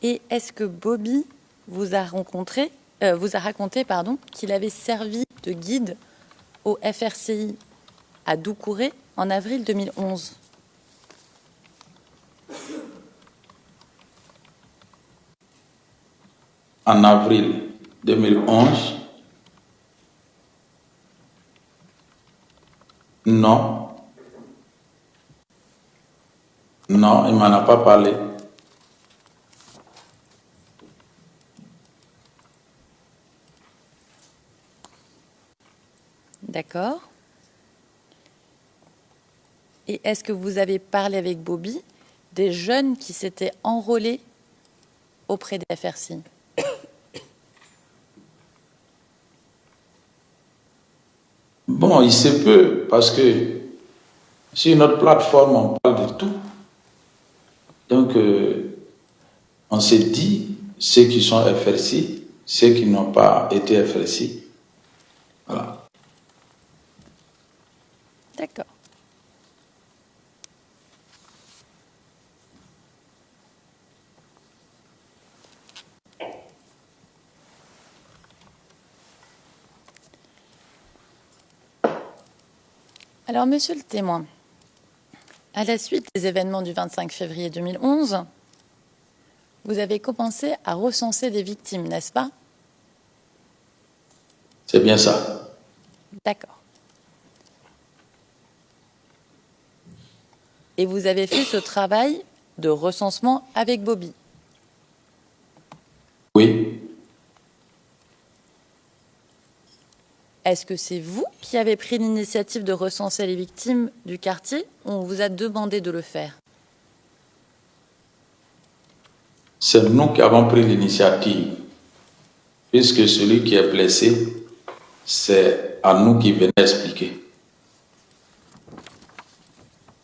Et est-ce que Bobby vous a raconté qu'il avait servi de guide au FRCI à Doucouré en avril 2011? En avril 2011, non. Non, il ne m'en a pas parlé. D'accord. Et est-ce que vous avez parlé avec Bobby des jeunes qui s'étaient enrôlés auprès des FRCI? Bon, il se peut, parce que sur notre plateforme, on parle de tout. Donc, on s'est dit, ceux qui sont FRCI, ceux qui n'ont pas été FRCI. Voilà. D'accord. Alors, monsieur le témoin, à la suite des événements du 25 février 2011, vous avez commencé à recenser des victimes, n'est-ce pas? C'est bien ça. D'accord. Et vous avez fait ce travail de recensement avec Bobby? Oui. Est-ce que c'est vous qui avez pris l'initiative de recenser les victimes du quartier ou on vous a demandé de le faire? C'est nous qui avons pris l'initiative, puisque celui qui est blessé, c'est à nous qui venait expliquer.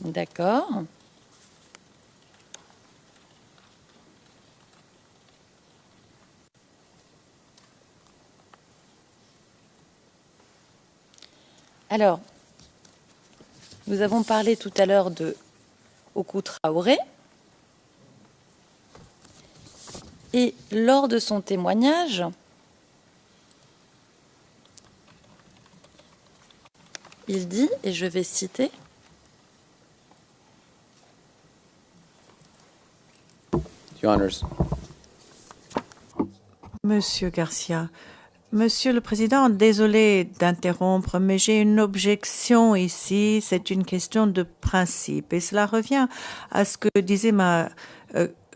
D'accord. Alors, nous avons parlé tout à l'heure de Okou Traoré. Et lors de son témoignage, il dit, et je vais citer, Monsieur Garcia, Monsieur le Président, désolé d'interrompre, mais j'ai une objection ici. C'est une question de principe. Et cela revient à ce que disait ma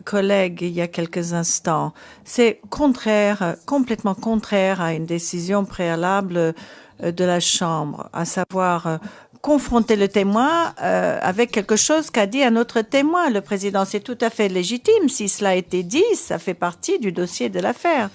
collègue il y a quelques instants. C'est contraire, complètement contraire à une décision préalable de la Chambre, à savoir confronter le témoin avec quelque chose qu'a dit un autre témoin. Le président, c'est tout à fait légitime. Si cela a été dit, ça fait partie du dossier de l'affaire.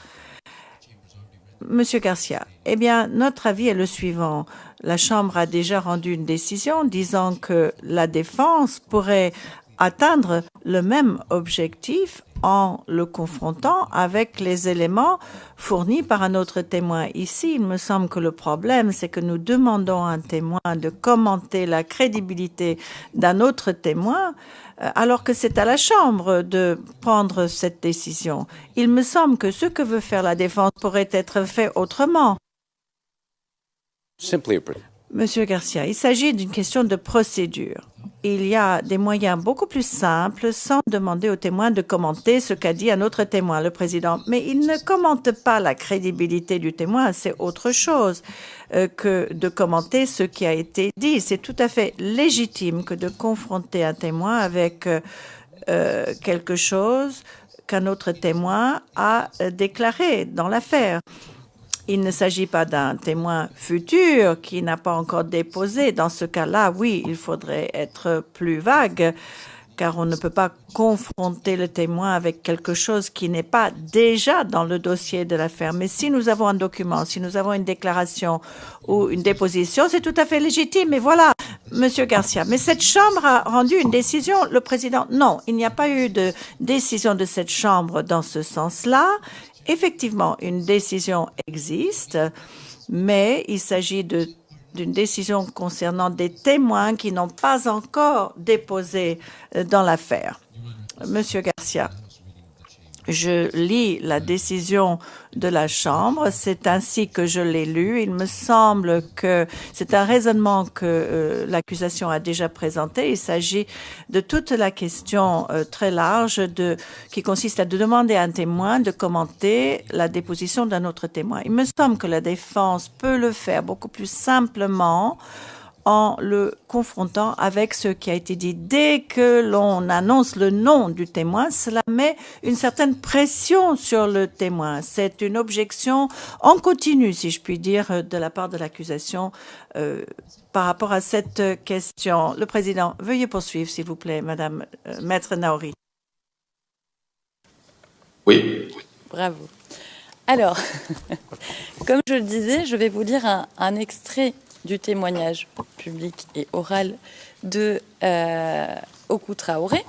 Monsieur Garcia, eh bien, notre avis est le suivant. La Chambre a déjà rendu une décision disant que la défense pourrait atteindre le même objectif en le confrontant avec les éléments fournis par un autre témoin. Ici, il me semble que le problème, c'est que nous demandons à un témoin de commenter la crédibilité d'un autre témoin alors que c'est à la Chambre de prendre cette décision. Il me semble que ce que veut faire la défense pourrait être fait autrement. Monsieur Garcia, il s'agit d'une question de procédure. Il y a des moyens beaucoup plus simples sans demander au témoin de commenter ce qu'a dit un autre témoin, le président. Mais il ne commente pas la crédibilité du témoin, c'est autre chose que de commenter ce qui a été dit. C'est tout à fait légitime que de confronter un témoin avec quelque chose qu'un autre témoin a déclaré dans l'affaire. Il ne s'agit pas d'un témoin futur qui n'a pas encore déposé. Dans ce cas-là, oui, il faudrait être plus vague, car on ne peut pas confronter le témoin avec quelque chose qui n'est pas déjà dans le dossier de l'affaire. Mais si nous avons un document, si nous avons une déclaration ou une déposition, c'est tout à fait légitime. Et voilà, Monsieur Garcia. Mais cette Chambre a rendu une décision. Le président, non, il n'y a pas eu de décision de cette Chambre dans ce sens-là. Effectivement, une décision existe, mais il s'agit d'une décision concernant des témoins qui n'ont pas encore déposé dans l'affaire. Monsieur Garcia, Je lis la décision de la Chambre, c'est ainsi que je l'ai lu. Il me semble que c'est un raisonnement que l'accusation a déjà présenté. Il s'agit de toute la question très large qui consiste à demander à un témoin de commenter la déposition d'un autre témoin. Il me semble que la défense peut le faire beaucoup plus simplement en le confrontant avec ce qui a été dit. Dès que l'on annonce le nom du témoin, cela met une certaine pression sur le témoin. C'est une objection en continu, si je puis dire, de la part de l'accusation par rapport à cette question. Le président, veuillez poursuivre, s'il vous plaît, Madame Maître Naori. Oui. Bravo. Alors, comme je le disais, je vais vous lire un extrait du témoignage public et oral de Oku Traoré.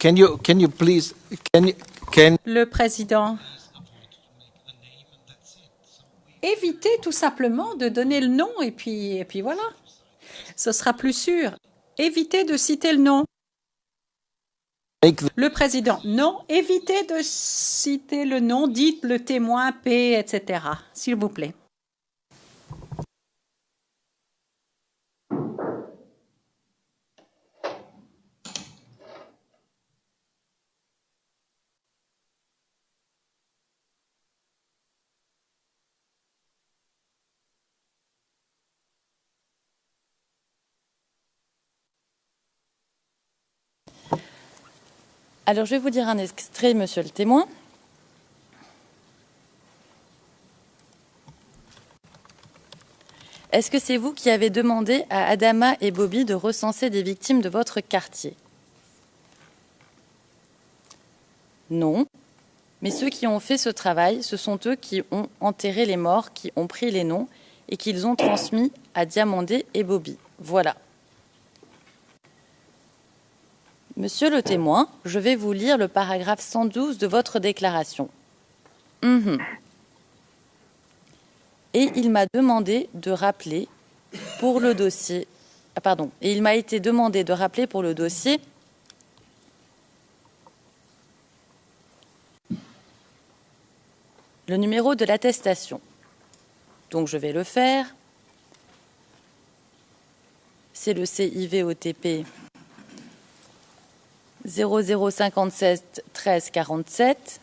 Le président, évitez tout simplement de donner le nom et puis voilà. Ce sera plus sûr. Évitez de citer le nom. Le président, non, évitez de citer le nom, dites le témoin P, etc. S'il vous plaît. Alors, je vais vous dire un extrait, monsieur le témoin. Est-ce que c'est vous qui avez demandé à Adama et Bobby de recenser des victimes de votre quartier? Non. Mais ceux qui ont fait ce travail, ce sont eux qui ont enterré les morts, qui ont pris les noms et qu'ils ont transmis à Diamandé et Bobby. Voilà. Monsieur le témoin, je vais vous lire le paragraphe 112 de votre déclaration. Et il m'a demandé de rappeler pour le dossier... Et il m'a été demandé de rappeler pour le dossier le numéro de l'attestation. Donc je vais le faire. C'est le CIVOTP 0057 13 47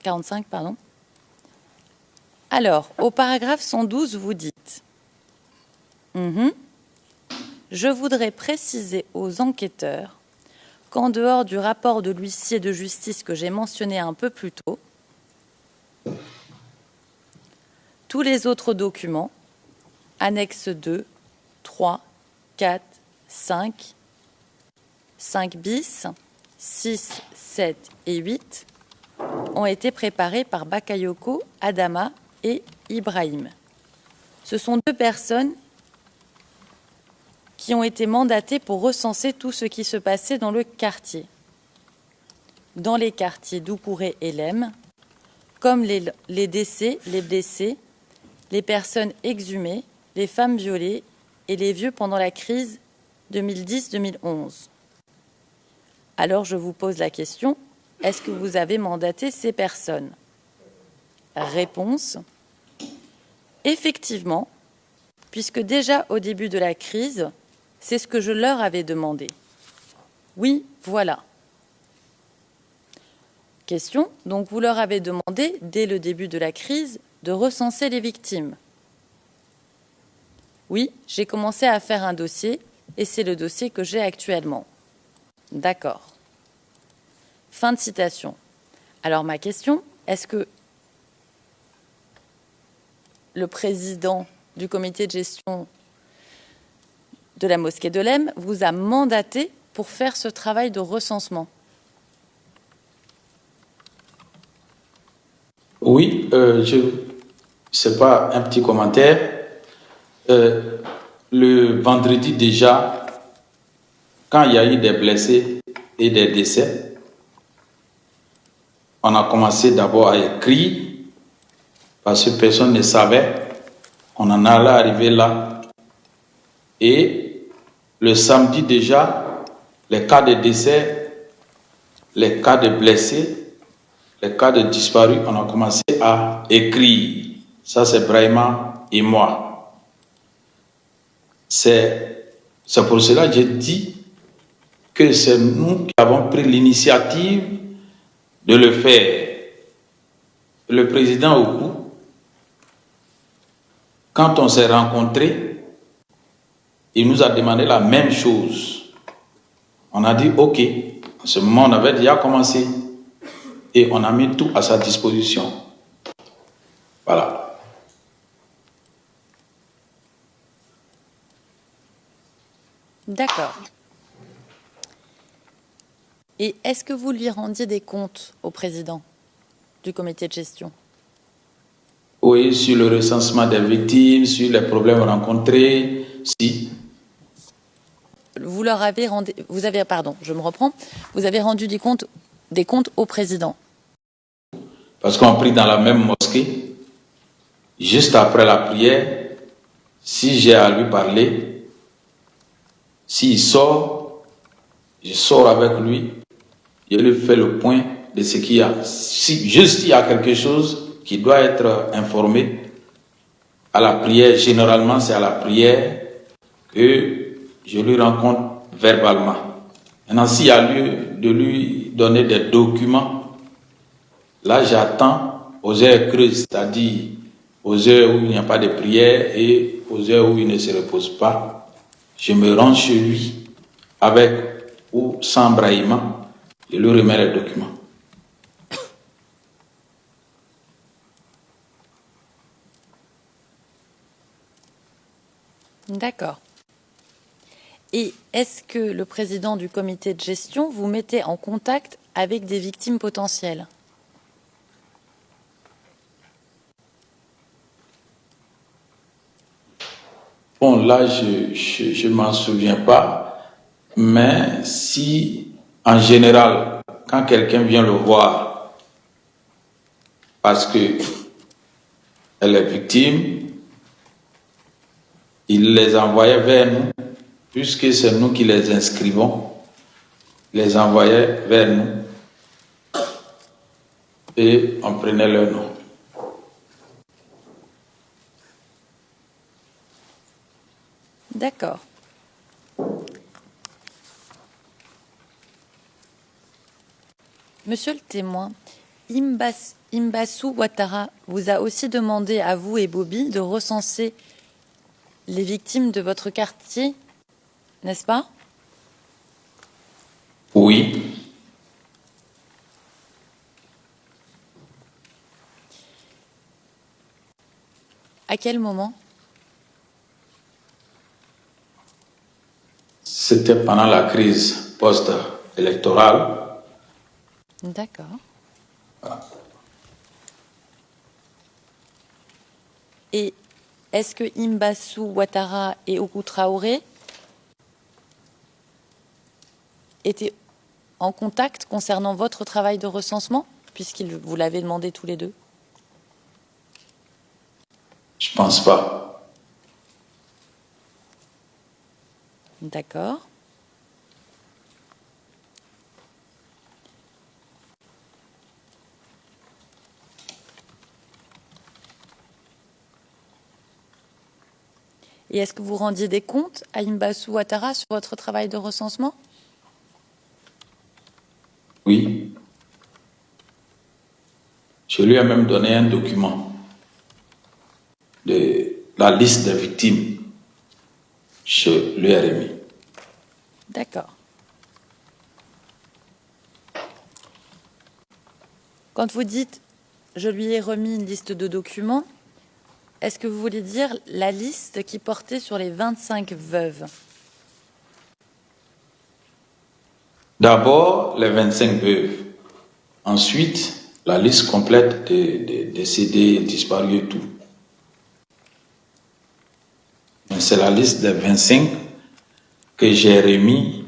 45, pardon. Alors, au paragraphe 112, vous dites je voudrais préciser aux enquêteurs qu'en dehors du rapport de l'huissier de justice que j'ai mentionné un peu plus tôt, tous les autres documents, annexes 2, 3, 4, 5, 5 bis, 6, 7 et 8 ont été préparés par Bakayoko, Adama et Ibrahim. Ce sont deux personnes qui ont été mandatées pour recenser tout ce qui se passait dans le quartier. Dans les quartiers d'Oukouré et Lem, comme les décès, les blessés, les personnes exhumées, les femmes violées et les vieux pendant la crise 2010-2011. Alors je vous pose la question, est-ce que vous avez mandaté ces personnes? Réponse, effectivement, puisque déjà au début de la crise, c'est ce que je leur avais demandé. Oui, voilà. Question, donc vous leur avez demandé, dès le début de la crise, de recenser les victimes. Oui, j'ai commencé à faire un dossier, et c'est le dossier que j'ai actuellement. D'accord. Fin de citation. Alors ma question, est-ce que le président du comité de gestion de la mosquée de Lem vous a mandaté pour faire ce travail de recensement? Oui, c'est pas un petit commentaire. Le vendredi déjà, quand il y a eu des blessés et des décès, on a commencé d'abord à écrire parce que personne ne savait. On en allait arriver là. Et le samedi déjà, les cas de décès, les cas de blessés, les cas de disparus, on a commencé à écrire. Ça, c'est Brahima et moi. C'est pour cela que j'ai dit que c'est nous qui avons pris l'initiative de le faire. Le président Oku, quand on s'est rencontrés, il nous a demandé la même chose. On a dit OK. En ce moment, on avait déjà commencé et on a mis tout à sa disposition. Voilà. D'accord. Et est-ce que vous lui rendiez des comptes au président du comité de gestion? Oui, sur le recensement des victimes, sur les problèmes rencontrés, si. Vous avez rendu des comptes au président. Parce qu'on prie dans la même mosquée, juste après la prière, si j'ai à lui parler, s'il sort, je sors avec lui, je lui fais le point de ce qu'il y a. Si juste il y a quelque chose qui doit être informé, à la prière, généralement c'est à la prière que je lui rends compte verbalement. Maintenant, s'il y a lieu de lui donner des documents, là j'attends aux heures creuses, c'est-à-dire aux heures où il n'y a pas de prière et aux heures où il ne se repose pas. Je me rends chez lui avec ou sans Brahima, je lui remets les documents. D'accord. Et est-ce que le président du comité de gestion vous mettait en contact avec des victimes potentielles? Bon, là, je m'en souviens pas, mais si, en général, quand quelqu'un vient le voir parce que elle est victime, il les envoyait vers nous, puisque c'est nous qui les inscrivons, les envoyait vers nous et on prenait leur nom. D'accord. Monsieur le témoin, Imbassou Ouattara vous a aussi demandé à vous et Bobby de recenser les victimes de votre quartier, n'est-ce pas? Oui. À quel moment? C'était pendant la crise post-électorale. D'accord. Et est-ce que Imbassou Ouattara et Oku Traoré étaient en contact concernant votre travail de recensement, puisqu'ils vous l'avez demandé tous les deux? Je pense pas. D'accord. Et est-ce que vous rendiez des comptes à Imbassou Ouattara sur votre travail de recensement? Oui. Je lui ai même donné un document de la liste des victimes. Je lui ai remis. D'accord. Quand vous dites « je lui ai remis une liste de documents », est-ce que vous voulez dire la liste qui portait sur les 25 veuves? D'abord, les 25 veuves. Ensuite, la liste complète des décédés, disparus et tout. C'est la liste des 25 que j'ai remis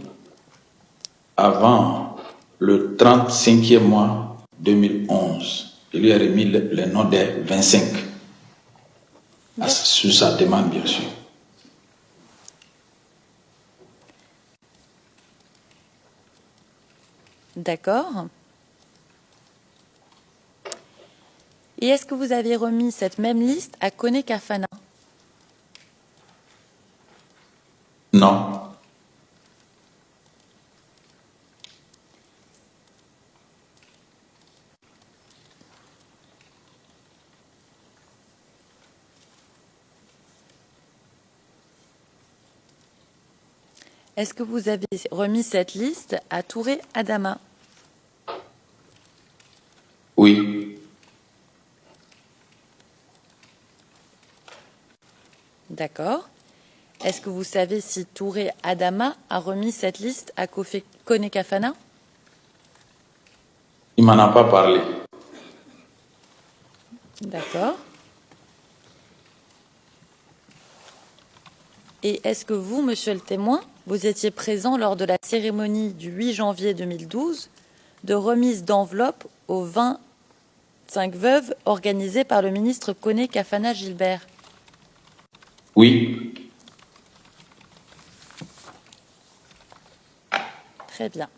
avant le 35e mois 2011. Je lui ai remis les noms des 25. Sur sa demande, bien sûr. D'accord. Et est-ce que vous avez remis cette même liste à Kone Kafana? Non. Est-ce que vous avez remis cette liste à Touré Adama? Oui. D'accord. Est-ce que vous savez si Touré Adama a remis cette liste à Kone Kafana? Il m'en a pas parlé. D'accord. Et est-ce que vous, monsieur le témoin, vous étiez présent lors de la cérémonie du 8 janvier 2012 de remise d'enveloppe aux 25 veuves organisée par le ministre Kone Kafana Gilbert? Oui. Très bien.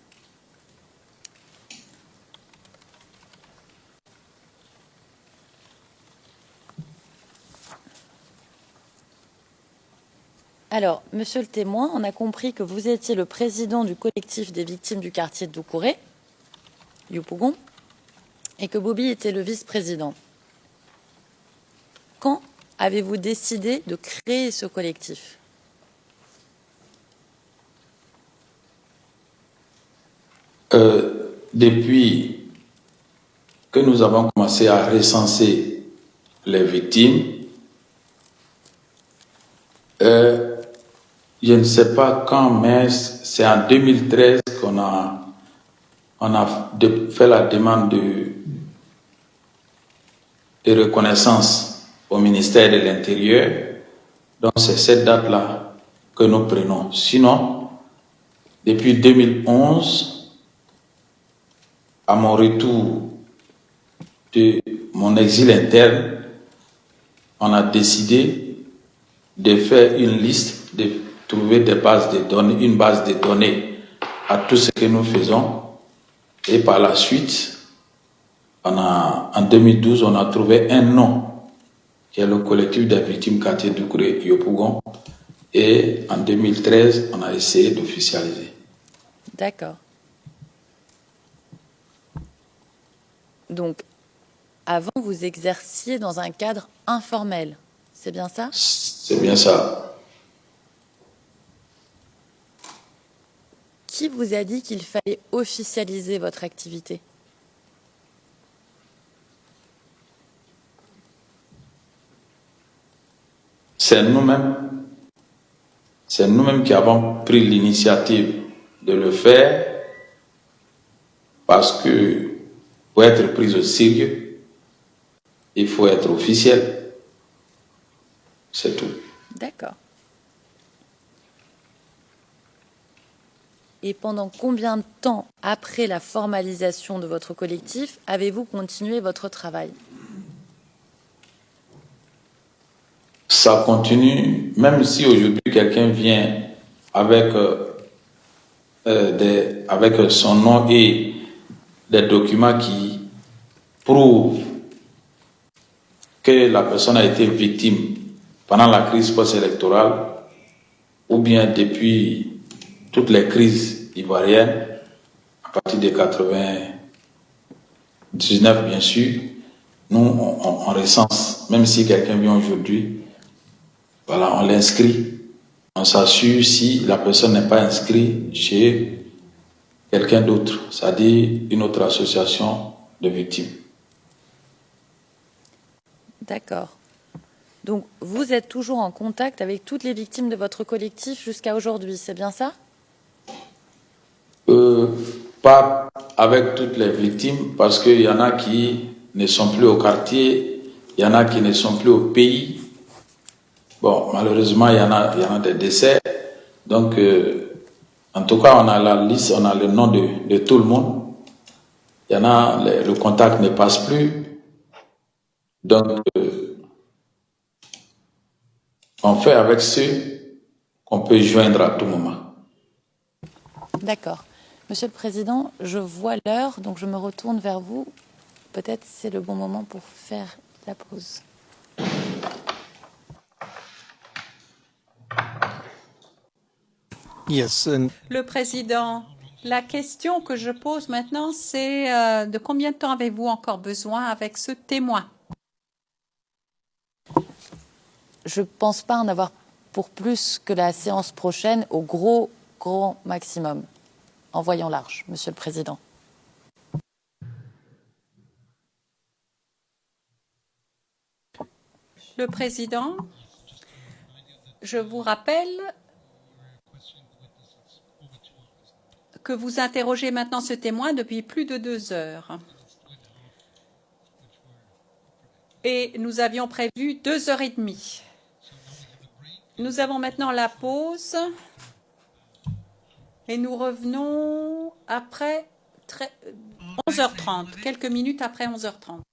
Alors, monsieur le témoin, on a compris que vous étiez le président du collectif des victimes du quartier de Doucouré, Yopougon, et que Bobby était le vice-président. Quand avez-vous décidé de créer ce collectif? Depuis que nous avons commencé à recenser les victimes, je ne sais pas quand, mais c'est en 2013 qu'on a fait la demande de reconnaissance au ministère de l'Intérieur. Donc c'est cette date-là que nous prenons. Sinon, depuis 2011, à mon retour de mon exil interne, on a décidé de faire une liste, de trouver des bases de données, une base de données à tout ce que nous faisons. Et par la suite, en 2012, on a trouvé un nom, qui est le collectif des victimes quartier Doucouré Yopougon. Et en 2013, on a essayé d'officialiser. D'accord. Donc, avant, vous exerciez dans un cadre informel. C'est bien ça? C'est bien ça. Qui vous a dit qu'il fallait officialiser votre activité? C'est nous-mêmes. C'est nous-mêmes qui avons pris l'initiative de le faire parce que pour être pris au sérieux, il faut être officiel. C'est tout. D'accord. Et pendant combien de temps après la formalisation de votre collectif avez-vous continué votre travail? Ça continue, même si aujourd'hui quelqu'un vient avec, avec son nom et des documents qui prouvent que la personne a été victime pendant la crise post-électorale ou bien depuis toutes les crises ivoiriennes, à partir de 99 bien sûr, nous on recense, même si quelqu'un vient aujourd'hui, voilà, on l'inscrit, on s'assure si la personne n'est pas inscrite chez quelqu'un d'autre, c'est-à-dire une autre association de victimes. D'accord. Donc, vous êtes toujours en contact avec toutes les victimes de votre collectif jusqu'à aujourd'hui, c'est bien ça? Pas avec toutes les victimes, parce qu'il y en a qui ne sont plus au quartier, il y en a qui ne sont plus au pays. Bon, malheureusement, il y en a des décès. Donc, en tout cas, on a la liste, on a le nom de tout le monde. Il y en a, le contact ne passe plus. Donc, on fait avec ceux qu'on peut joindre à tout moment. D'accord. Monsieur le Président, je vois l'heure, donc je me retourne vers vous. peut-être c'est le bon moment pour faire la pause. Le président, la question que je pose maintenant, c'est de combien de temps avez-vous encore besoin avec ce témoin? Je ne pense pas en avoir pour plus que la séance prochaine au gros maximum. En voyant large, Monsieur le Président. Le président, je vous rappelle que vous interrogez maintenant ce témoin depuis plus de 2 heures. Et nous avions prévu 2 heures et demie. Nous avons maintenant la pause et nous revenons après 11h30, quelques minutes après 11h30.